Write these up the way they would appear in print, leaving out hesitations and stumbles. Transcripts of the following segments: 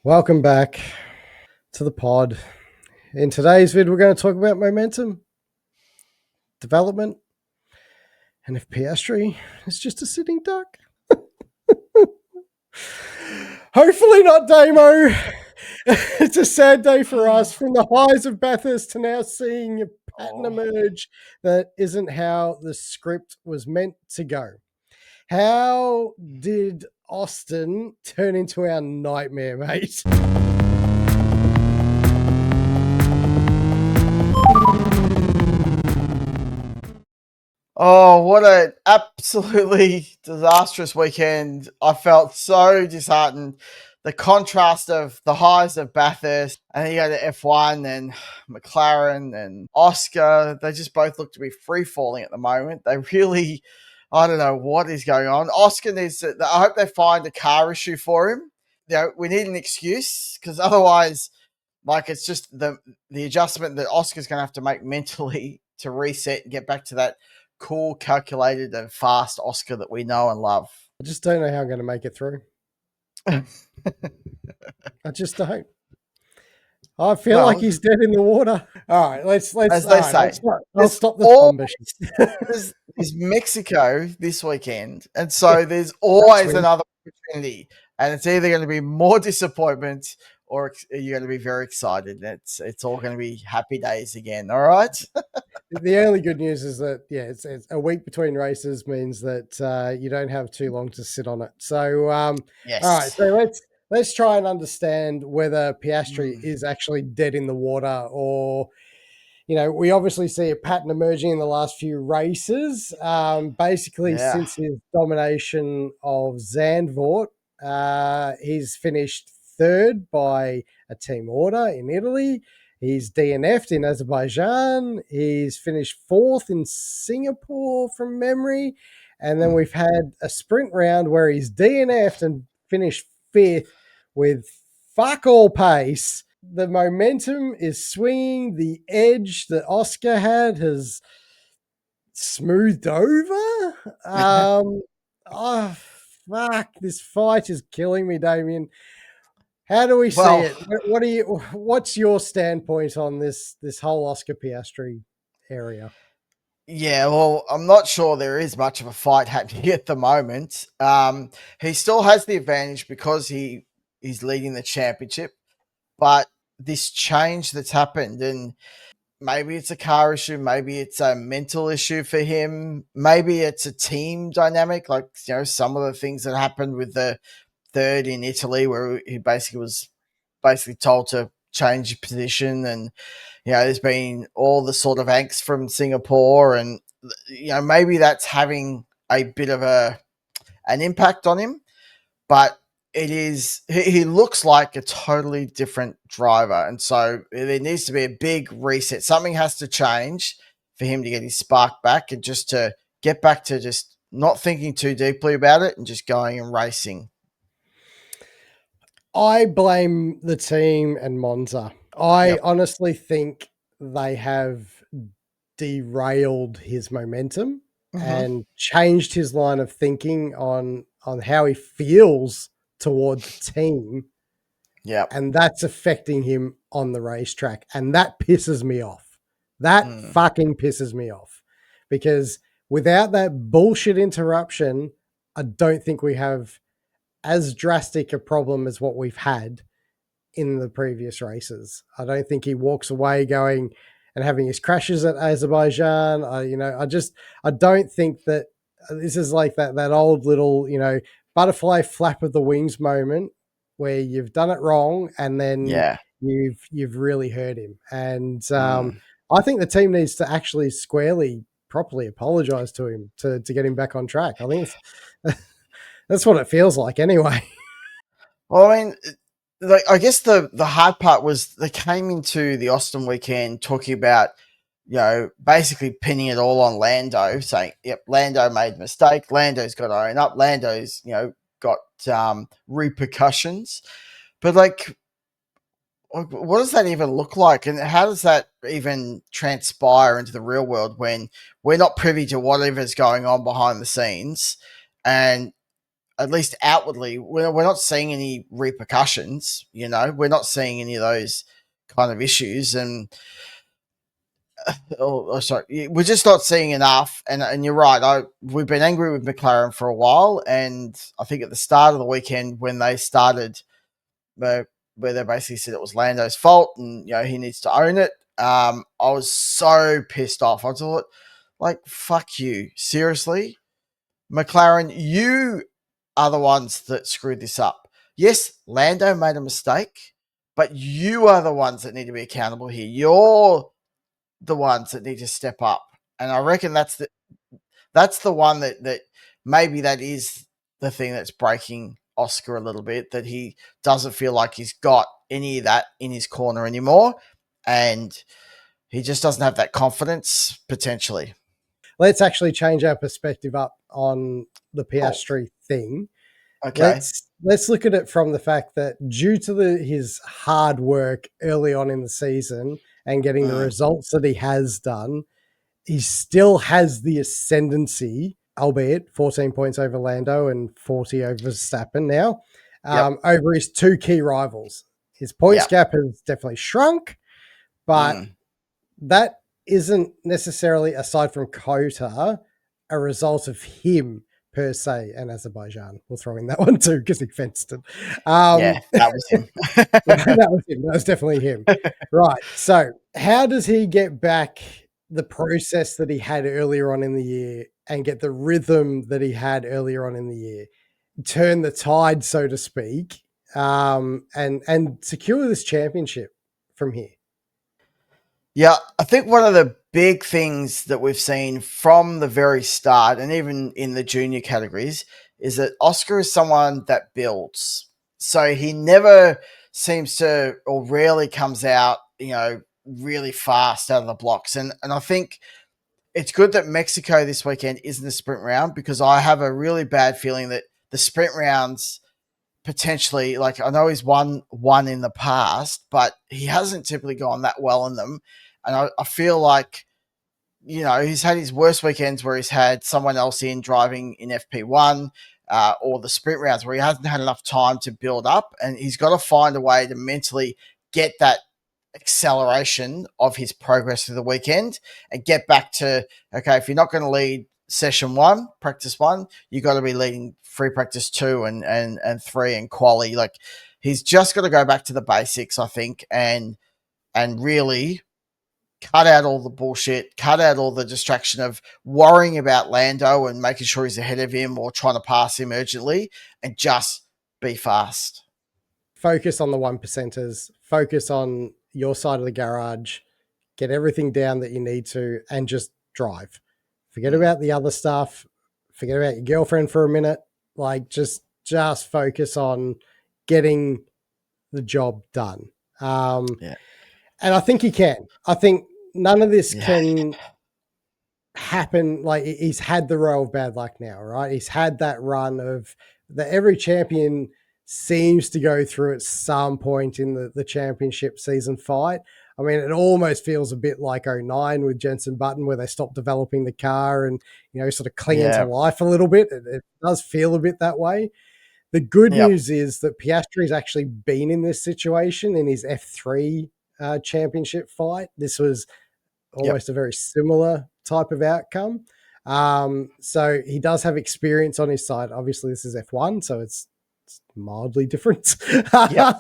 Welcome back to the pod. In today's vid, we're going to talk about momentum, development, and if Piastri is just a sitting duck. Hopefully not, Damo. It's a sad day for us. From the highs of Bathurst to now seeing a pattern emerge that isn't how the script was meant to go. How did Austin turn into our nightmare, mate? Oh, what an absolutely disastrous weekend. I felt so disheartened. The contrast of the highs of Bathurst, and then you go to F1 and McLaren and Oscar. They just both look to be free falling at the moment. They really, I don't know what is going on. Oscar needs to, I hope they find a car issue for him. We need an excuse because otherwise, like, it's just the adjustment that Oscar's going to have to make mentally to reset and get back to that cool, calculated, and fast Oscar that we know and love. I just don't know how I'm going to make it through. I just don't. I feel like he's dead in the water. All right, let's as they say. Let's stop the thumbishes. There's Mexico this weekend, and so there's always another opportunity, and it's either going to be more disappointment or you're going to be very excited. It's all going to be happy days again. All right. The only good news is that it's a week between races means that you don't have too long to sit on it. So yes. All right, so let's try and understand whether Piastri is actually dead in the water, or we obviously see a pattern emerging in the last few races. Basically, since his domination of Zandvoort, he's finished third by a team order in Italy. He's DNF'd in Azerbaijan. He's finished fourth in Singapore from memory. And then we've had a sprint round where he's DNF'd and finished fifth with fuck all pace. The momentum is swinging. The edge that Oscar had has smoothed over. Oh, fuck. This fight is killing me, Damien. How do we see it? What's your standpoint on this whole Oscar Piastri area? Yeah, well, I'm not sure there is much of a fight happening at the moment. He still has the advantage because he's leading the championship, but this change that's happened, and maybe it's a car issue, maybe it's a mental issue for him, maybe it's a team dynamic, like some of the things that happened with the third in Italy, where he was told to change position, and there's been all the sort of angst from Singapore, and maybe that's having a bit of an impact on him, but he looks like a totally different driver, and so there needs to be a big reset. Something has to change for him to get his spark back, and just to get back to just not thinking too deeply about it and just going and racing. I blame the team and Monza. I honestly think they have derailed his momentum and changed his line of thinking on how he feels towards the team. Yeah. And that's affecting him on the racetrack. And that pisses me off. That fucking pisses me off. Because without that bullshit interruption, I don't think we have as drastic a problem as what we've had in the previous races. I don't think he walks away going and having his crashes at Azerbaijan. I don't think that this is like that old little, butterfly flap of the wings moment where you've done it wrong and then you've really hurt him. And I think the team needs to actually properly apologize to him to get him back on track. I think that's what it feels like anyway. Well, I mean, I guess the hard part was they came into the Austin weekend talking about, basically pinning it all on Lando, saying, yep, Lando made a mistake. Lando's got to own up. Lando's, got repercussions. But, what does that even look like? And how does that even transpire into the real world when we're not privy to whatever's going on behind the scenes? And at least outwardly, we're not seeing any repercussions. We're not seeing any of those kind of issues, and sorry, we're just not seeing enough. And you're right. We've been angry with McLaren for a while, and I think at the start of the weekend when they started, where they basically said it was Lando's fault and he needs to own it. I was so pissed off. I thought, like, fuck you, seriously, McLaren, you are the ones that screwed this up. Yes, Lando made a mistake, but you are the ones that need to be accountable here. You're the ones that need to step up. And I reckon that's the one that maybe that is the thing that's breaking Oscar a little bit, that he doesn't feel like he's got any of that in his corner anymore. And he just doesn't have that confidence, potentially. Let's actually change our perspective up on the Oh, Piastri thing. okay. Let's look at it from the fact that due to his hard work early on in the season and getting the Mm, results that he has done, he still has the ascendancy, albeit 14 points over Lando and 40 over Verstappen now, yep. over his two key rivals. His points Yep. gap has definitely shrunk, but Mm, that isn't necessarily, aside from COTA, a result of him per se and Azerbaijan. We'll throw in that one too because he fenced it. yeah, that was him. That was him. That was definitely him. Right. So, how does he get back the process that he had earlier on in the year and get the rhythm that he had earlier on in the year? Turn the tide, so to speak, and secure this championship from here. Yeah, I think one of the big things that we've seen from the very start, and even in the junior categories, is that Oscar is someone that builds. So he never seems to, or rarely comes out, really fast out of the blocks. And I think it's good that Mexico this weekend isn't a sprint round, because I have a really bad feeling that the sprint rounds potentially, like, I know he's won one in the past, but he hasn't typically gone that well in them. And I feel like, he's had his worst weekends where he's had someone else in driving in FP1, or the sprint rounds where he hasn't had enough time to build up. And he's got to find a way to mentally get that acceleration of his progress through the weekend and get back to, okay, if you're not going to lead session one, practice one, you got to be leading free practice two and three and quali. Like, he's just got to go back to the basics, I think, and really cut out all the bullshit, cut out all the distraction of worrying about Lando and making sure he's ahead of him or trying to pass him urgently, and just be fast. Focus on the one percenters, focus on your side of the garage, get everything down that you need to, and just drive. Forget Mm, about the other stuff. Forget about your girlfriend for a minute. Like, just focus on getting the job done. yeah. And I think he can. I think none of this Yeah. can happen. Like, he's had the row of bad luck now, right? He's had that run of that every champion seems to go through at some point in the championship season fight. I mean, it almost feels a bit like '09 with Jenson Button, where they stopped developing the car and, sort of clinging to Yeah. life a little bit. It does feel a bit that way. The good Yep. news is that Piastri's actually been in this situation in his F3 championship fight. This was Yep. almost a very similar type of outcome. So he does have experience on his side. Obviously, this is F1, so it's mildly different. Yep.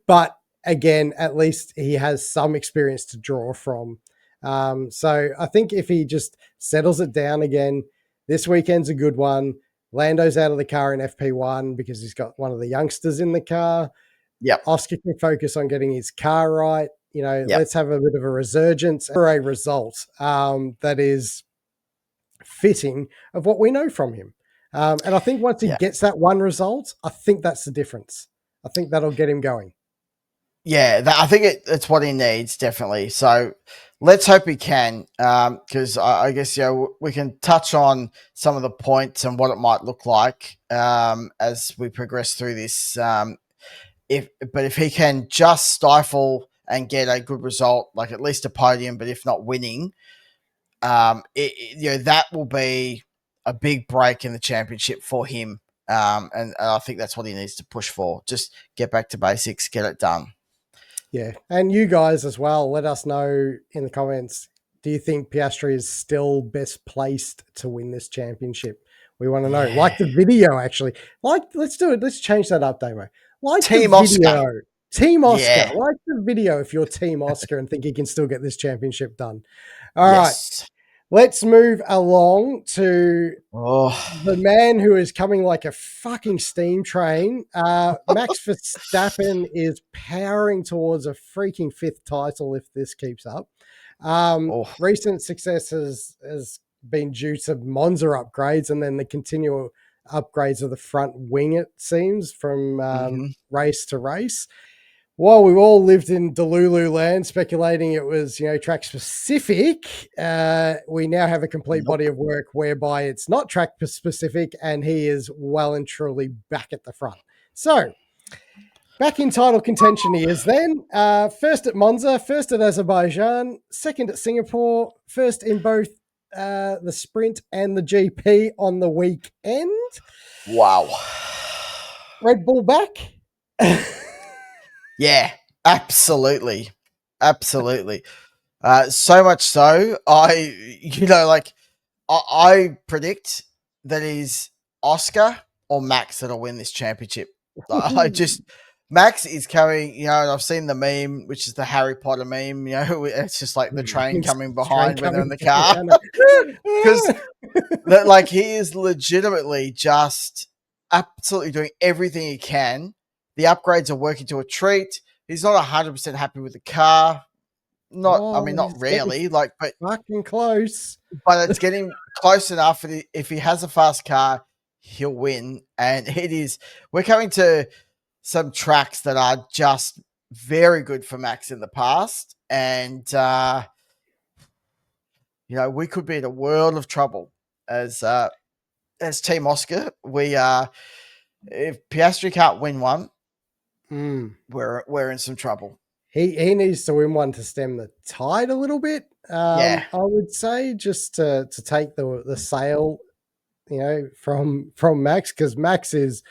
But again, at least he has some experience to draw from. So I think if he just settles it down again, this weekend's a good one. Lando's out of the car in FP1 because he's got one of the youngsters in the car. Yep. Oscar can focus on getting his car right. Yep. Let's have a bit of a resurgence for a result that is fitting of what we know from him. And I think once he Yeah. gets that one result, I think that's the difference. I think that'll get him going. Yeah, I think it's what he needs, definitely. So let's hope he can, because I guess we can touch on some of the points and what it might look like as we progress through this. If he can just stifle and get a good result, like at least a podium, but if not winning, that will be a big break in the championship for him. And I think that's what he needs to push for. Just get back to basics, get it done. Yeah. And you guys as well, let us know in the comments. Do you think Piastri is still best placed to win this championship? We want to know. Yeah. Like the video, actually. Let's do it. Let's change that up, Damo. Like the Team Oscar. video. Team Oscar. Yeah. Like the video if you're Team Oscar and think he can still get this championship done. All right. Yes. Let's move along to Oh. the man who is coming like a fucking steam train. Max Verstappen is powering towards a freaking fifth title if this keeps up. Oh. Recent success has been due to Monza upgrades and then the continual upgrades of the front wing, it seems, from race to race. While we all lived in Delulu land speculating it was, track specific, we now have a complete body of work whereby it's not track specific and he is well and truly back at the front. So, back in title contention he is then. First at Monza, first at Azerbaijan, second at Singapore, first in both the sprint and the GP on the weekend. Wow. Red Bull back. Yeah, absolutely. Absolutely. So much so, I predict that is Oscar or Max that'll win this championship. Max is carrying, I've seen the meme, which is the Harry Potter meme, it's just like the train coming behind when they're in the car. Because he is legitimately just absolutely doing everything he can. The upgrades are working to a treat. He's not 100% happy with the car. Not really. But fucking close. But it's getting close enough. If he has a fast car, he'll win. And we're coming to some tracks that are just very good for Max in the past. And, we could be in a world of trouble as Team Oscar. If Piastri can't win one, we're in some trouble. He needs to win one to stem the tide a little bit. I would say, just to take the sail, from Max, because Max is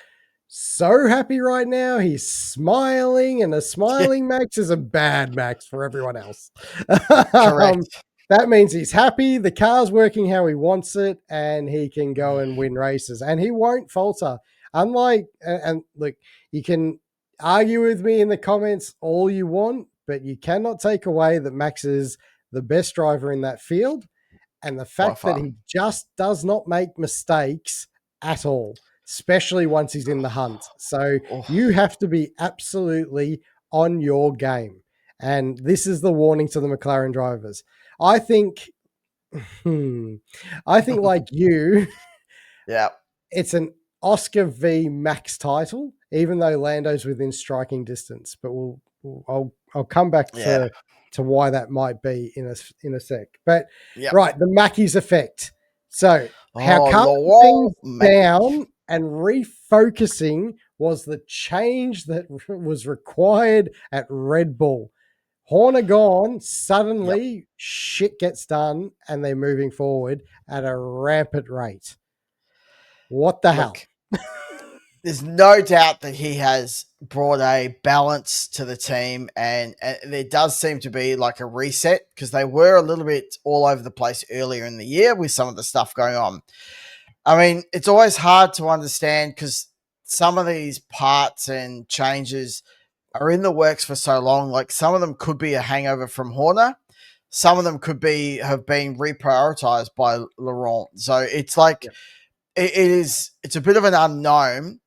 so happy right now. He's smiling, and a smiling Max is a bad Max for everyone else. Correct. That means he's happy. The car's working how he wants it, and he can go and win races, and he won't falter. Unlike, and look, you can argue with me in the comments all you want, but you cannot take away that Max is the best driver in that field. And the fact that he just does not make mistakes at all, especially once he's in the hunt. So you have to be absolutely on your game. And this is the warning to the McLaren drivers. I think like you, it's an Oscar v Max title, even though Lando's within striking distance. But I'll come back to why that might be in a sec. But right, the Mackies effect. So how calming things down and refocusing was the change that was required at Red Bull. Horner gone, suddenly shit gets done and they're moving forward at a rampant rate. What the hell? There's no doubt that he has brought a balance to the team, and there does seem to be like a reset, because they were a little bit all over the place earlier in the year with some of the stuff going on. I mean, it's always hard to understand because some of these parts and changes are in the works for so long. Like, some of them could be a hangover from Horner. Some of them have been reprioritized by Laurent. So it's like, it's a bit of an unknown.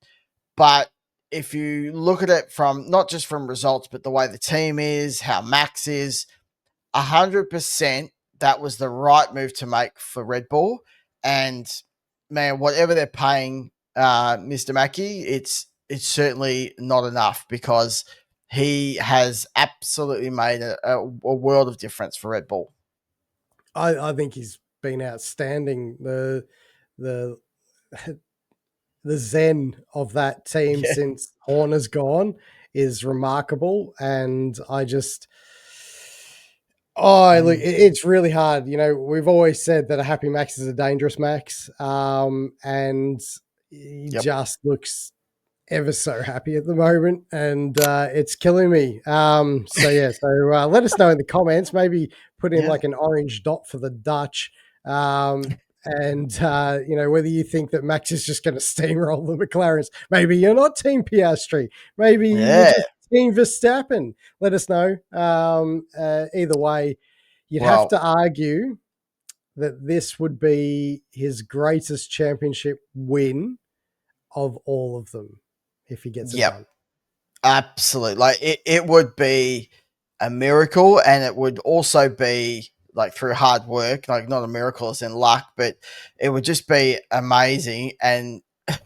But if you look at it from not just from results, but the way the team is, how Max is, 100% that was the right move to make for Red Bull. And man, whatever they're paying Mr. Mackie, it's certainly not enough, because he has absolutely made a world of difference for Red Bull. I think he's been outstanding. The zen of that team since Horner's gone is remarkable. And look, it's really hard. We've always said that a happy Max is a dangerous Max. And he Yep. just looks ever so happy at the moment, and it's killing me. So let us know in the comments. Maybe put in Yeah. like an orange dot for the Dutch, and whether you think that Max is just going to steamroll the McLarens. Maybe you're not Team Piastri. Maybe you're Yeah. just Team Verstappen. Let us know. Either way, you'd have Well, to argue that this would be his greatest championship win of all of them if he gets it yep. done. Absolutely. Like it would be a miracle, and it would also be like through hard work, like not a miracle as in luck, but it would just be amazing. And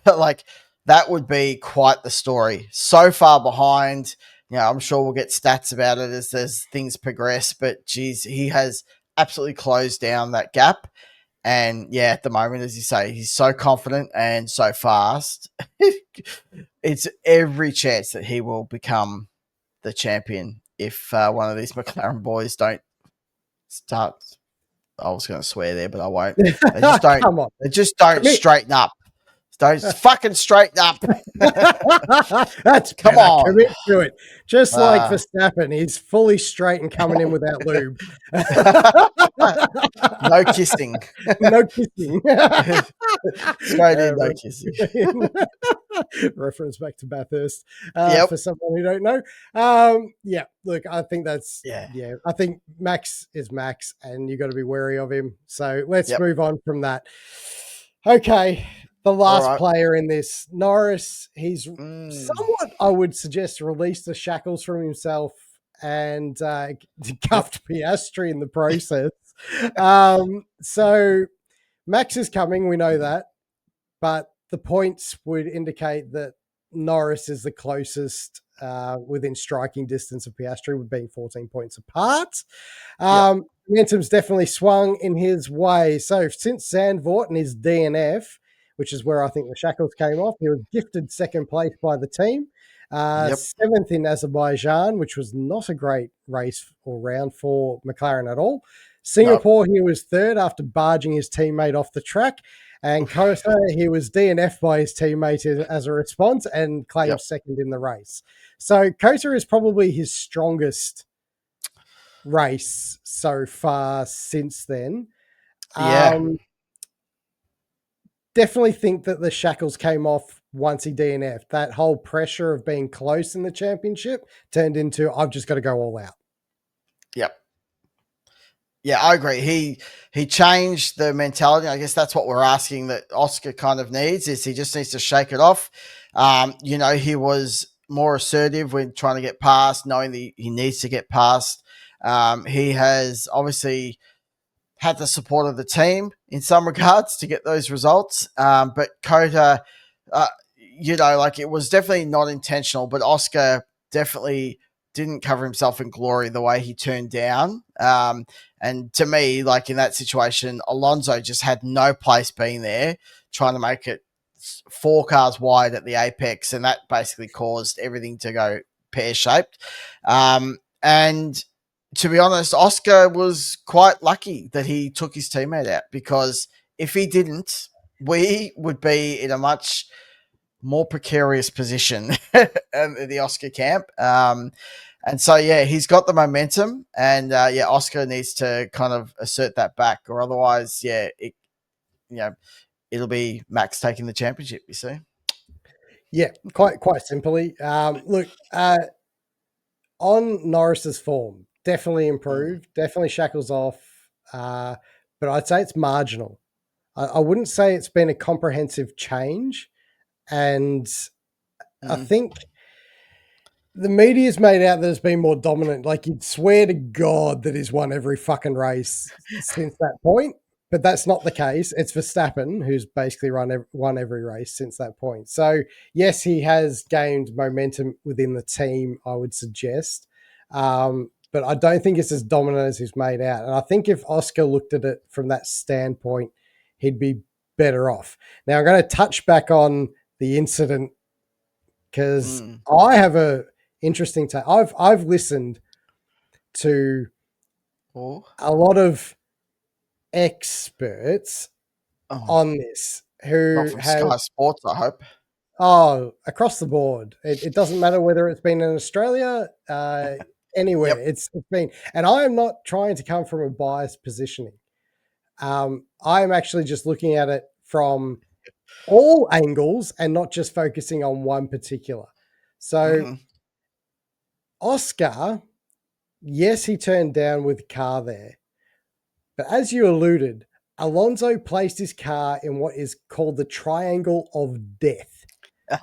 like that would be quite the story. So far behind, I'm sure we'll get stats about it as things progress, but geez, he has absolutely closed down that gap. And yeah, at the moment, as you say, he's so confident and so fast. It's every chance that he will become the champion if one of these McLaren boys don't start. I was going to swear there, but I won't. They just don't. Come on, They just don't commit. straighten up. Don't fucking straighten up. That's Come better. on. Commit to it. Just like Uh, Verstappen, he's fully straight and coming in without lube. no kissing. No kissing. Straight in, no kissing. Reference back to Bathurst Yep. for someone who don't know. Yeah, look, I think that's Yeah. I think Max is Max, and you got to be wary of him. So let's Yep. move on from that. Okay, the All last right. player in this, Norris. He's Mm. somewhat, I would suggest, released the shackles from himself and Yep. cuffed Piastri in the process. So Max is coming, we know that, but the points would indicate that Norris is the closest within striking distance of Piastri, with being 14 points apart. Yep. Momentum's definitely swung in his way. So since Zandvoort and his DNF, which is where I think the shackles came off, he was gifted second place by the team. Yep. Seventh in Azerbaijan, which was not a great race or round for McLaren at all. Nope. Singapore, he was third after barging his teammate off the track. And COTA, he was DNF'd by his teammate as a response and claimed Yep. second in the race. So COTA is probably his strongest race so far since then. Yeah. Definitely think that the shackles came off once he DNF'd. That whole pressure of being close in the championship turned into, I've just got to go all out. Yep. Yeah, I agree. He changed the mentality. I guess that's what we're asking that Oscar kind of needs is he just needs to shake it off. He was more assertive when trying to get past, knowing that he needs to get past. He has obviously had the support of the team in some regards to get those results. But COTA, it was definitely not intentional, but Oscar definitely didn't cover himself in glory the way he turned down. And to me, like in that situation, Alonso just had no place being there, trying to make it 4 cars wide at the apex, and that basically caused everything to go pear shaped. And to be honest, Oscar was quite lucky that he took his teammate out, because if he didn't, we would be in a much more precarious position in the Oscar camp. And so, yeah, he's got the momentum, and Oscar needs to kind of assert that back, or otherwise, it'll be Max taking the championship. You see? Yeah, quite simply. Look, on Norris's form, definitely Mm, improved, definitely shackles off, but I'd say it's marginal. I wouldn't say it's been a comprehensive change, and I mm, think the media's made out that it's been more dominant. Like you'd swear to God that he's won every fucking race since that point, but that's not the case. It's Verstappen who's basically won every race since that point. So yes, he has gained momentum within the team, I would suggest, but I don't think it's as dominant as he's made out. And I think if Oscar looked at it from that standpoint, he'd be better off. Now I'm going to touch back on the incident because mm. I have a interesting take. I've listened to Oh, a lot of experts oh, on this, Not who from has Sky Sports, I hope. across the board. It doesn't matter whether it's been in Australia, anywhere. Yep. It's been, and I am not trying to come from a biased positioning. I am actually just looking at it from all angles and not just focusing on one particular. So Mm-hmm. Oscar, yes, he turned down with car there, but as you alluded, Alonso placed his car in what is called the triangle of death,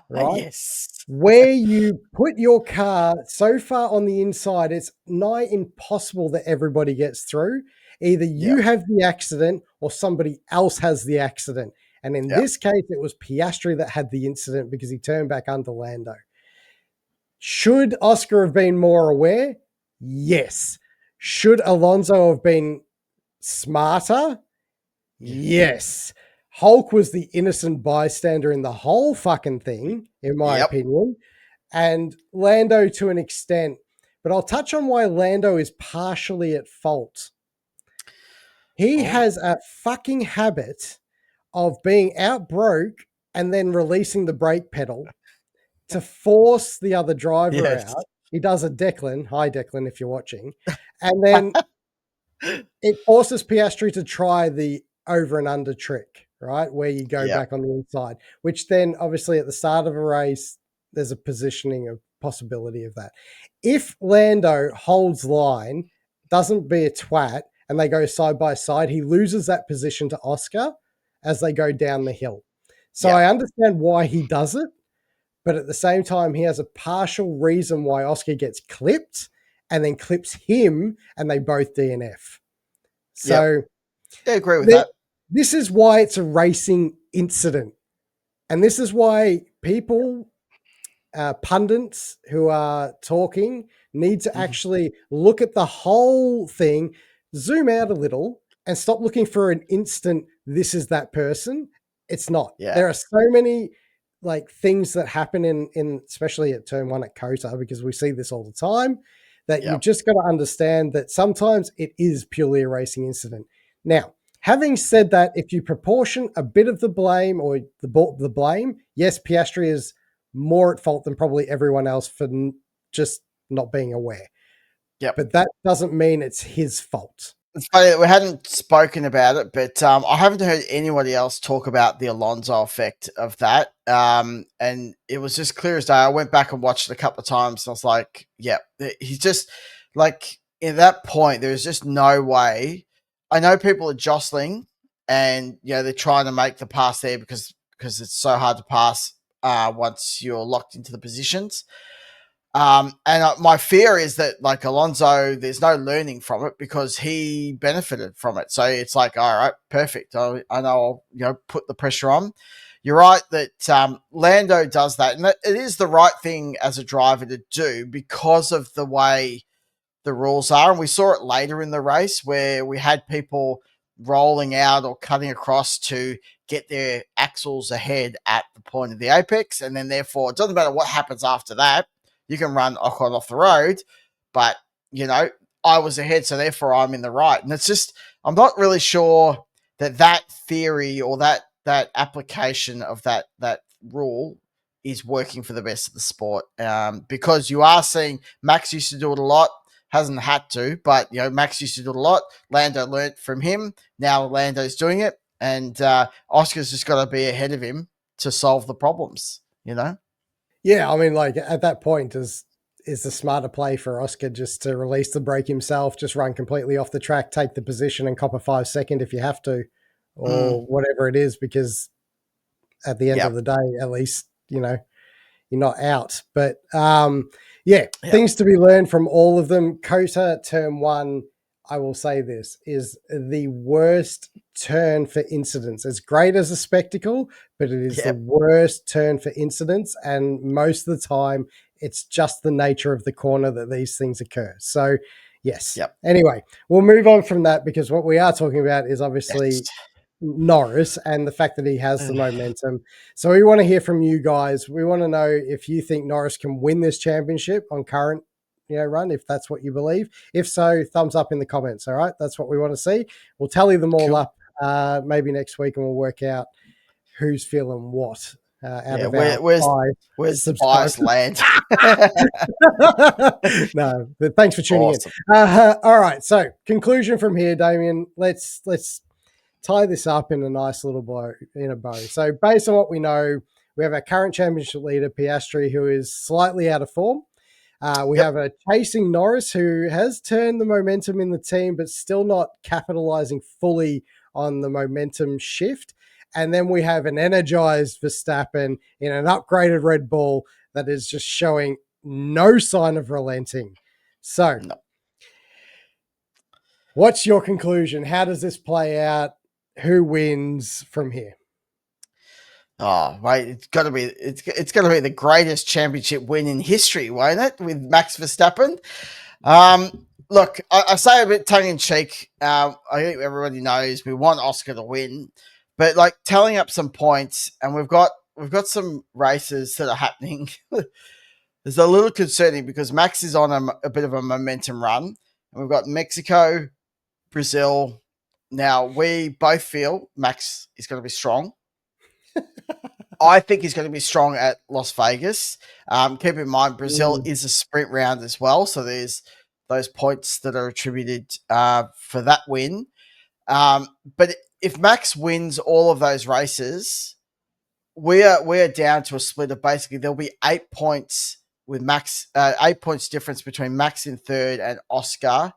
right? Yes. Where you put your car so far on the inside, it's nigh impossible that everybody gets through. Either you Yep. have the accident or somebody else has the accident. And in Yep. this case, it was Piastri that had the incident because he turned back under Lando. Should Oscar have been more aware? Yes. Should Alonso have been smarter? Yeah. Yes. Hulk was the innocent bystander in the whole fucking thing, in my Yep. opinion, and Lando to an extent. But I'll touch on why Lando is partially at fault. He Oh. has a fucking habit of being out broke and then releasing the brake pedal to force the other driver Yes. out. He does a Declan, hi Declan, if you're watching, and then it forces Piastri to try the over and under trick, right? Where you go Yep. back on the inside, which then obviously at the start of a race, there's a positioning of possibility of that. If Lando holds line, doesn't be a twat, and they go side by side, he loses that position to Oscar as they go down the hill. So Yep. I understand why he does it, but at the same time, he has a partial reason why Oscar gets clipped and then clips him, and they both DNF. Yep. So I agree with th- that. this is why it's a racing incident. And this is why people, pundits who are talking, need to Mhm. actually look at the whole thing, zoom out a little, and stop looking for an instant, this is that person. It's not. Yeah. There are so many like things that happen in especially at turn one at COTA, because we see this all the time, that you've Yep. just got to understand that sometimes it is purely a racing incident. Now, having said that, if you proportion a bit of the blame or the blame, yes, Piastri is more at fault than probably everyone else for just not being aware. Yep. But that doesn't mean it's his fault. It's funny that we hadn't spoken about it, but I haven't heard anybody else talk about the Alonso effect of that. And it was just clear as day. I went back and watched it a couple of times, and I was like, "Yeah, he's just like at that point. There's just no way." I know people are jostling, and they're trying to make the pass there because it's so hard to pass once you're locked into the positions. And my fear is that like Alonso, there's no learning from it because he benefited from it. So it's like, all right, perfect. I know I'll put the pressure on. You're right that Lando does that, and that it is the right thing as a driver to do because of the way the rules are. And we saw it later in the race where we had people rolling out or cutting across to get their axles ahead at the point of the apex. And then, therefore, it doesn't matter what happens after that. You can run Ocon off the road, but, I was ahead, so therefore I'm in the right. And it's just, I'm not really sure that theory or that application of that rule is working for the best of the sport, because you are seeing Max used to do it a lot, hasn't had to, but Max used to do it a lot. Lando learnt from him. Now Lando's doing it, and Oscar's just got to be ahead of him to solve the problems. Yeah, I mean, like at that point, is the smarter play for Oscar just to release the brake himself, just run completely off the track, take the position, and cop a 5 second if you have to, Mm, or whatever it is, because at the end yeah, of the day, at least you're not out. But yeah, yeah, things to be learned from all of them. COTA turn one, I will say this, is the worst turn for incidents. As great as a spectacle, but it is the yeah, worst turn for incidents. And most of the time, it's just the nature of the corner that these things occur. So, yes. yep, Anyway, we'll move on from that because what we are talking about is obviously yes. Norris and the fact that he has the momentum. So we want to hear from you guys. We want to know if you think Norris can win this championship on current run, if that's what you believe. If so, thumbs up in the comments. All right, that's what we want to see. We'll tally them all Cool. up maybe next week, and we'll work out who's feeling what out Yeah, of our five where's the subscribers. bias land? No, but thanks for tuning in. Awesome. All right, so conclusion from here, Damien. Let's tie this up in a nice little bow. So based on what we know, we have our current championship leader Piastri, who is slightly out of form. We Yep. have a chasing Norris who has turned the momentum in the team, but still not capitalizing fully on the momentum shift. And then we have an energized Verstappen in an upgraded Red Bull that is just showing no sign of relenting. So, No. what's your conclusion? How does this play out? Who wins from here? Oh, mate, it's gonna be the greatest championship win in history, won't it? With Max Verstappen. Look, I say a bit tongue in cheek. I think everybody knows we want Oscar to win, but like tallying up some points, and we've got some races that are happening. It's a little concerning because Max is on a bit of a momentum run, and we've got Mexico, Brazil. Now we both feel Max is going to be strong. I think he's going to be strong at Las Vegas. Keep in mind, Brazil is a sprint round as well, so there's those points that are attributed for that win. But if Max wins all of those races, we're down to a split of basically there'll be 8 points with Max, 8 points difference between Max in third and Oscar.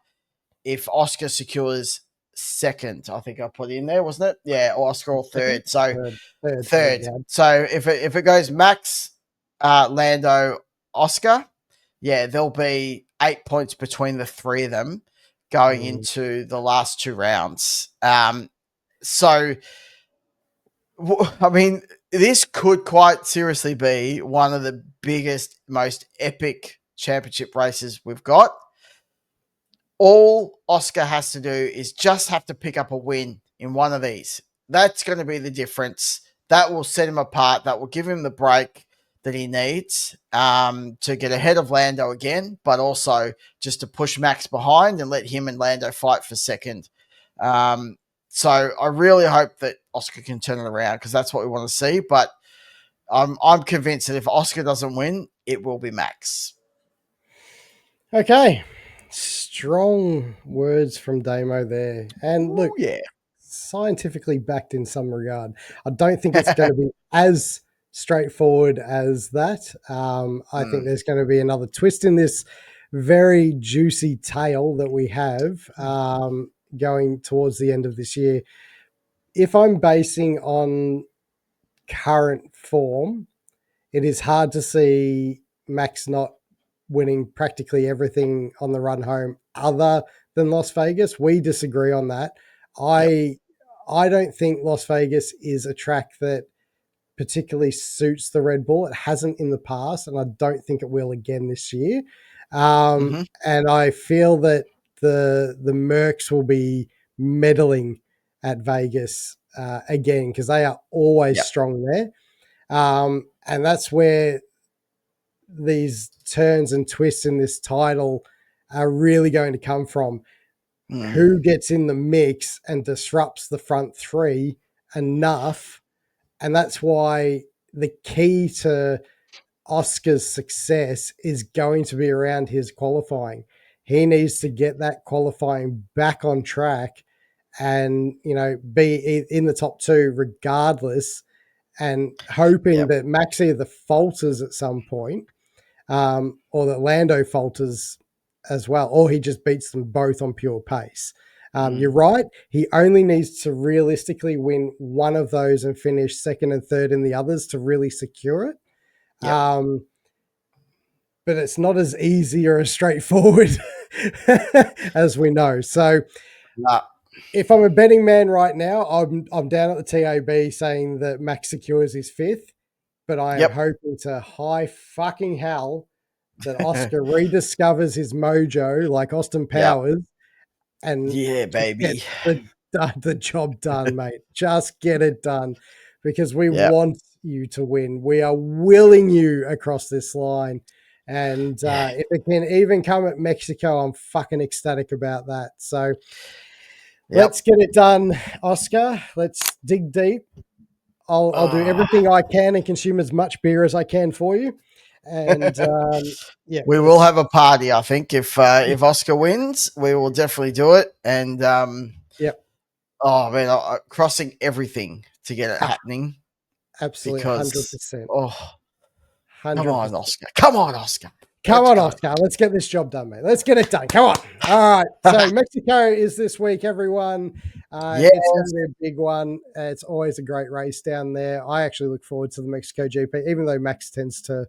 If Oscar secures second, I think I put in there, wasn't it? Yeah, or Oscar or third. So third. Yeah. So if it goes Max, Lando, Oscar, yeah, there'll be 8 points between the three of them going into the last two rounds. So I mean, this could quite seriously be one of the biggest, most epic championship races we've got. All Oscar has to do is just have to pick up a win in one of these. That's going to be the difference. That will set him apart. That will give him the break that he needs to get ahead of Lando again, but also just to push Max behind and let him and Lando fight for second. So I really hope that Oscar can turn it around because that's what we want to see. But I'm convinced that if Oscar doesn't win, it will be Max. Okay. Strong words from Damo there. And look, yeah, scientifically backed in some regard. I don't think it's going to be as straightforward as that. I think there's going to be another twist in this very juicy tale that we have going towards the end of this year. If I'm basing on current form, it is hard to see Max not winning practically everything on the run home other than Las Vegas. We disagree on that. Yep. I don't think Las Vegas is a track that particularly suits the Red Bull. It hasn't in the past, and I don't think it will again this year. And I feel that the Mercs will be meddling at Vegas again because they are always Yep. strong there. And that's where these turns and twists in this title are really going to come from. Who gets in the mix and disrupts the front three enough? And that's why the key to Oscar's success is going to be around his qualifying. He needs to get that qualifying back on track and, be in the top two regardless, and hoping that Max either falters at some point or that Lando falters as well, or he just beats them both on pure pace. You're right. He only needs to realistically win one of those and finish second and third in the others to really secure it. Yep. But it's not as easy or as straightforward as we know. So if I'm a betting man right now, I'm down at the TAB saying that Max secures his fifth, but I am hoping to high fucking hell that Oscar rediscovers his mojo like Austin Powers and yeah, get baby. the job done, mate. Just get it done because we Yep. want you to win. We are willing you across this line. And if it can even come at Mexico, I'm fucking ecstatic about that. So let's get it done, Oscar. Let's dig deep. I'll do everything I can and consume as much beer as I can for you. And yeah, We will have a party, I think. If Oscar wins, we will definitely do it. And yep, oh man, crossing everything to get it happening absolutely, because 100%, oh, come 100%. on, Oscar, come on, Oscar, Come let's on, go. Oscar. Let's get this job done, mate. Let's get it done. Come on. All right. So Mexico is this week, everyone. Yeah, It's going to be a big one. It's always a great race down there. I actually look forward to the Mexico GP, even though Max tends to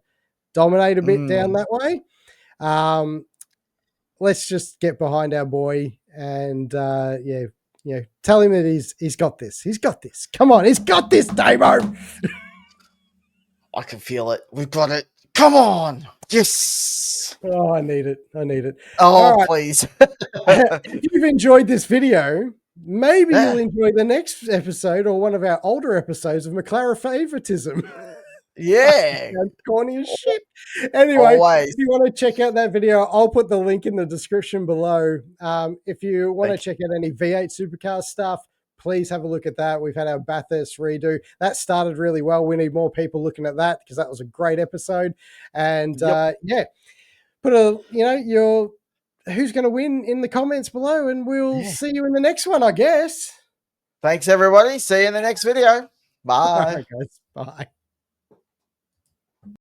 dominate a bit down that way. Let's just get behind our boy and tell him that he's got this. He's got this. Come on, he's got this, Damo. I can feel it. We've got it. Come on, yes. Oh, I need it. I need it. Oh, All right. please. If you've enjoyed this video, maybe Yeah. you'll enjoy the next episode or one of our older episodes of McLaren favoritism. Yeah, Corny as shit. Anyway, always. if you want to check out that video, I'll put the link in the description below. If you want to check out any V8 supercar stuff, please have a look at that. We've had our Bathurst redo. That started really well. We need more people looking at that because that was a great episode. And put your who's going to win in the comments below, and we'll see you in the next one, I guess. Thanks, everybody. See you in the next video. All Bye. right, guys. Bye.